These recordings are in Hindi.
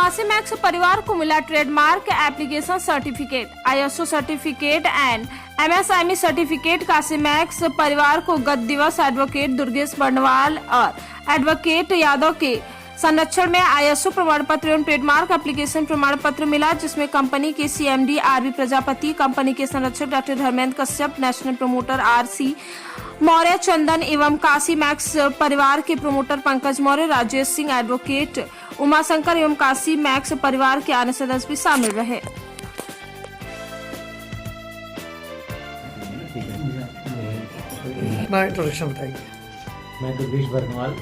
कासिमैक्स परिवार को मिला trademark application certificate, ISO certificate and MSME certificate. Kasimax परिवार को गत दिवस एडवोकेट दुर्गेश बर्नवाल और एडवोकेट यादव के संरक्षण में आईएसओ प्रमाण पत्र एवं ट्रेडमार्क एप्लीकेशन प्रमाण पत्र मिला, जिसमें कंपनी के सीएमडी आरबी प्रजापति, कंपनी के संरक्षक doctor Dharmendra Kashyap, national promoter RC Maurya Chandan एवं कासिमैक्स परिवार के प्रमोटर पंकज मौर्य, राजेश सिंह, एडवोकेट उमाशंकर एवं कासिमैक्स परिवार के अन्य सदस्य भी शामिल रहे। इंट्रोडक्शन बताइए। मैं Durgesh Barnwal,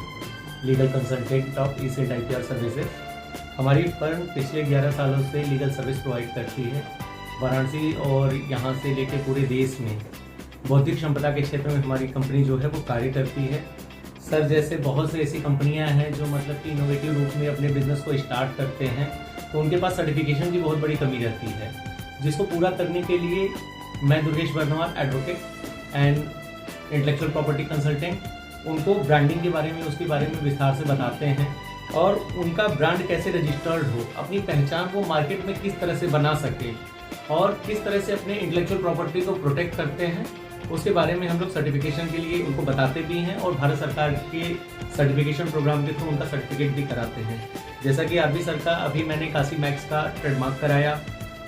legal consultant of ईसेट आईपीआर सर्विसेज। हमारी फर्म पिछले 11 सालों से लीगल सर्विस प्रोवाइड करती है वाराणसी और यहाँ से लेकर पूरे देश में। बौद्धिक संपदा के क्षेत्र में हमारी कंपनी जो है वो कार्य करती है। सर जैसे बहुत से ऐसी कंपनियां हैं जो मतलब कि इनोवेटिव रूप में अपने बिजनेस को स्टार्ट करते हैं, तो उनके पास सर्टिफिकेशन की बहुत बड़ी कमी रहती है, जिसको पूरा करने के लिए मैं Durgesh Barnwal, advocate and intellectual property consultant, उनको ब्रांडिंग के बारे में, उसके बारे में विस्तार से बताते हैं और उनका ब्रांड कैसे रजिस्टर्ड हो, अपनी पहचान को मार्केट में किस तरह से बना सके और किस तरह से अपने इंटेलेक्चुअल प्रॉपर्टी को प्रोटेक्ट करते हैं, उसके बारे में हम लोग सर्टिफिकेशन के लिए उनको बताते भी हैं और भारत सरकार के सर्टिफिकेशन प्रोग्राम के थ्रू उनका सर्टिफिकेट भी कराते हैं। जैसा कि आरबी सर का अभी मैंने कासिमैक्स का ट्रेडमार्क कराया।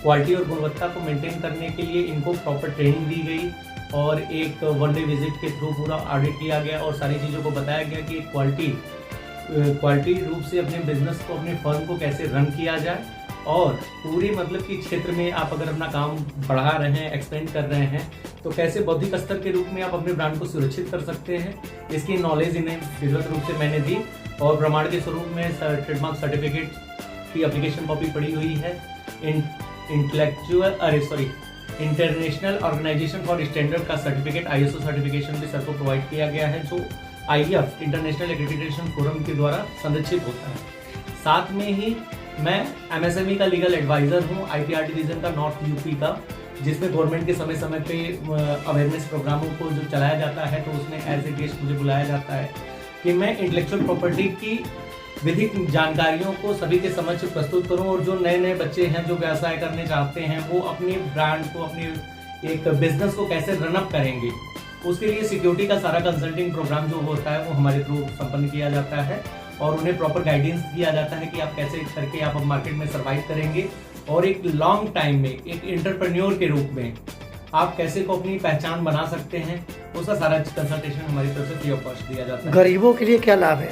क्वालिटी और गुणवत्ता को मेंटेन करने के लिए इनको प्रॉपर ट्रेनिंग दी गई और एक वन डे विजिट के थ्रू पूरा ऑडिट किया गया और सारी चीज़ों को बताया गया कि क्वालिटी रूप से अपने बिजनेस को, अपने फर्म को कैसे रन किया जाए और पूरी मतलब कि क्षेत्र में आप अगर अपना काम बढ़ा रहे हैं, एक्सपेंड कर रहे हैं, तो कैसे बौद्धिक स्तर के रूप में आप अपने ब्रांड को सुरक्षित कर सकते हैं, इसकी नॉलेज इन्हें विधिवत रूप से मैंने दी और प्रमाण के स्वरूप में ट्रेडमार्क सर्टिफिकेट की एप्लीकेशन कॉपी पड़ी हुई है। इंटरनेशनल ऑर्गेनाइजेशन फॉर स्टैंडर्ड का सर्टिफिकेट, आईएसओ सर्टिफिकेशन भी सर को प्रोवाइड किया गया है, जो आईएफ इंटरनेशनल एक्रेडिटेशन फोरम के द्वारा संरक्षित होता है। साथ में ही मैं एमएसएमई का लीगल एडवाइजर हूँ, आईपीआर डिवीजन का नॉर्थ यूपी का, जिसमें गवर्नमेंट के समय समय पे अवेयरनेस प्रोग्रामों को जो चलाया जाता है, तो उसमें एज ए गेस्ट मुझे बुलाया जाता है कि मैं इंटेलेक्चुअल प्रॉपर्टी की विधिक जानकारियों को सभी के समक्ष प्रस्तुत करूं और जो नए नए बच्चे हैं जो व्यवसाय करने चाहते हैं, वो अपने ब्रांड को, अपने एक बिजनेस को कैसे रनअप करेंगे, उसके लिए सिक्योरिटी का सारा कंसल्टिंग प्रोग्राम जो होता है वो हमारे थ्रू संपन्न किया जाता है और उन्हें प्रॉपर गाइडेंस दिया जाता है कि आप कैसे करके आप मार्केट में सर्वाइव करेंगे और एक लॉन्ग टाइम में एक एंटरप्रेन्योर के रूप में आप कैसे को अपनी पहचान बना सकते हैं, उसका सारा कंसल्टेशन हमारी तरफ से फ्री ऑफ कॉस्ट दिया जाता है। गरीबों के लिए क्या लाभ है?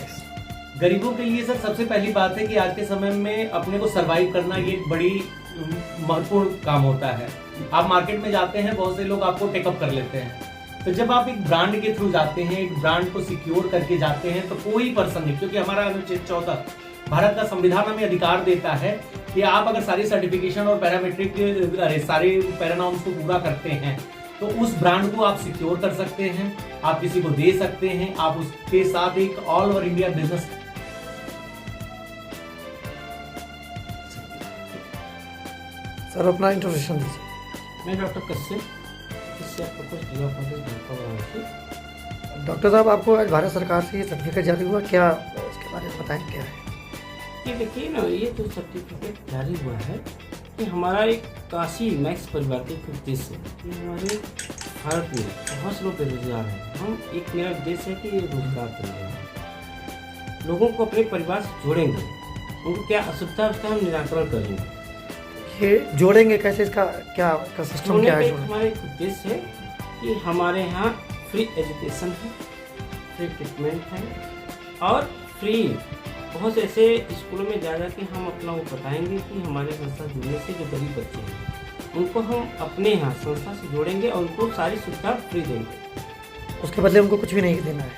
गरीबों के लिए सर सबसे पहली बात है कि आज के समय में अपने को सरवाइव करना ये एक बड़ी महत्वपूर्ण काम होता है। आप मार्केट में जाते हैं, बहुत से लोग आपको टेकअप कर लेते हैं, तो जब आप एक ब्रांड के थ्रू जाते हैं, एक ब्रांड को सिक्योर करके जाते हैं, तो कोई पर्सन नहीं, क्योंकि हमारा अनुच्छेद 14 भारत का संविधान हमें अधिकार देता है कि आप अगर सारी सर्टिफिकेशन और पैरामीट्रिक सारे पैरानॉर्म्स को पूरा करते हैं तो उस ब्रांड को आप सिक्योर कर सकते हैं, आप किसी को दे सकते हैं, आप उसके साथ एक all over India business. Sir अपना इंट्रोडक्शन दीजिए। मैं डॉक्टर कश्यप, इससे आपको कुछ डॉक्टर साहब, आपको आज भारत सरकार से ये सर्टिफिकेट जारी हुआ, क्या इसके बारे में बताएं, क्या है? ये देखिए ना, ये जो सर्टिफिकेट जारी हुआ है कि हमारा एक कासिमैक्स परिवार के उद्देश्य है कि हमारे भारत में बहुत से लोग बेरोजगार हैं। हम एक मेरा उद्देश्य है कि ये रोजगार करेंगे, लोगों को अपने परिवार से जोड़ेंगे, उनको क्या असुविधा है उसका हम निराकरण करेंगे। ये जोड़ेंगे कैसे, इसका क्या का सिस्टम क्या है? हमारा एक उद्देश्य है कि हमारे यहाँ फ्री एजुकेशन है, फ्री ट्रीटमेंट है और फ्री बहुत से ऐसे स्कूलों में जा के हम अपना वो बताएंगे कि हमारे संस्था जुड़ने से जो गरीब बच्चे हैं उनको हम अपने यहाँ संस्था से जोड़ेंगे और उनको सारी सुविधा फ्री देंगे। उसके बदले उनको कुछ भी नहीं देना है?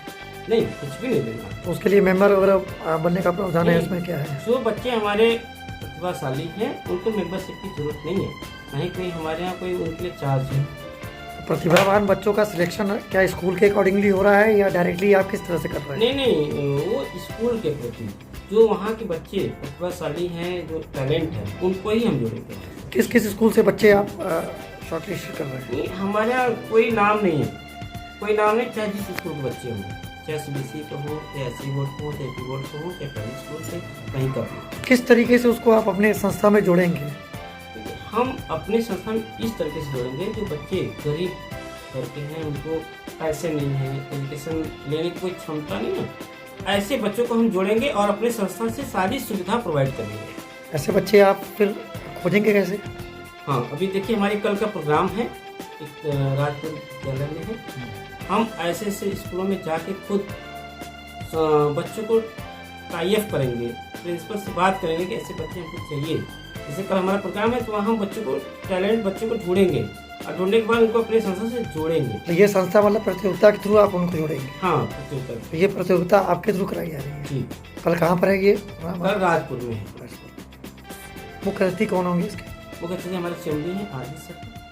नहीं, कुछ भी नहीं देना। तो उसके लिए मेंबर वगैरह बनने का प्रावधान है, उसमें क्या है? जो बच्चे हमारे प्रतिभाशाली हैं उनको मेंबरशिप की जरूरत नहीं है, नहीं कोई हमारे यहाँ कोई उनके लिए चार्ज है। प्रतिभावान बच्चों का सिलेक्शन क्या स्कूल के अकॉर्डिंगली हो रहा है या डायरेक्टली आप किस तरह से कर रहे हैं? नहीं, वो स्कूल के प्रति जो वहाँ के बच्चे प्रतिभाशाली हैं, जो टैलेंट है, उनको ही हम जोड़ेंगे। किस किस स्कूल से बच्चे आप शॉर्टलिस्ट कर रहे हैं? हमारे यहाँ कोई नाम नहीं है, कोई नाम नहीं, चाहे जिस स्कूल के बच्चे होंगे चाहे सीबीएसई का हो, या एससी बोर्ड का हो, या AP बोर्ड का हो, या प्राइवेट स्कूल से, कहीं का भी। किस तरीके से उसको आप अपने संस्था में जोड़ेंगे? हम अपने संस्था में इस तरीके से जोड़ेंगे, जो बच्चे गरीब घर के हैं, उनको पैसे नहीं है, एजुकेशन लेने की कोई क्षमता नहीं है, ऐसे बच्चों को हम जोड़ेंगे और अपने संस्था से सारी सुविधा प्रोवाइड करेंगे। ऐसे बच्चे आप फिर खोजेंगे कैसे? हाँ, अभी देखिए हमारे कल का प्रोग्राम है, एक राजपुर विद्यालय में है। हम ऐसे ऐसे स्कूलों में जाके खुद बच्चों को टाई-अप करेंगे, प्रिंसिपल से बात करेंगे कि ऐसे बच्चे हमको चाहिए। जैसे कल हमारा प्रोग्राम है, तो वहाँ हम बच्चों को, टैलेंट बच्चों को ढूंढेंगे और ढूंढने के बाद उनको अपने संस्था से जोड़ेंगे। तो ये संस्था मतलब प्रतियोगिता के थ्रू आप उनको जोड़ेंगे? हाँ, प्रतियोगिता। तो ये प्रतियोगिता आपके थ्रू कराई जा रही है? जी। कल कहाँ पर है ये? कल राजपुर में है। मुख्य अतिथि कौन होंगे इसके? वो कहते हैं हमारे चमड़ी हैं, आदि सर।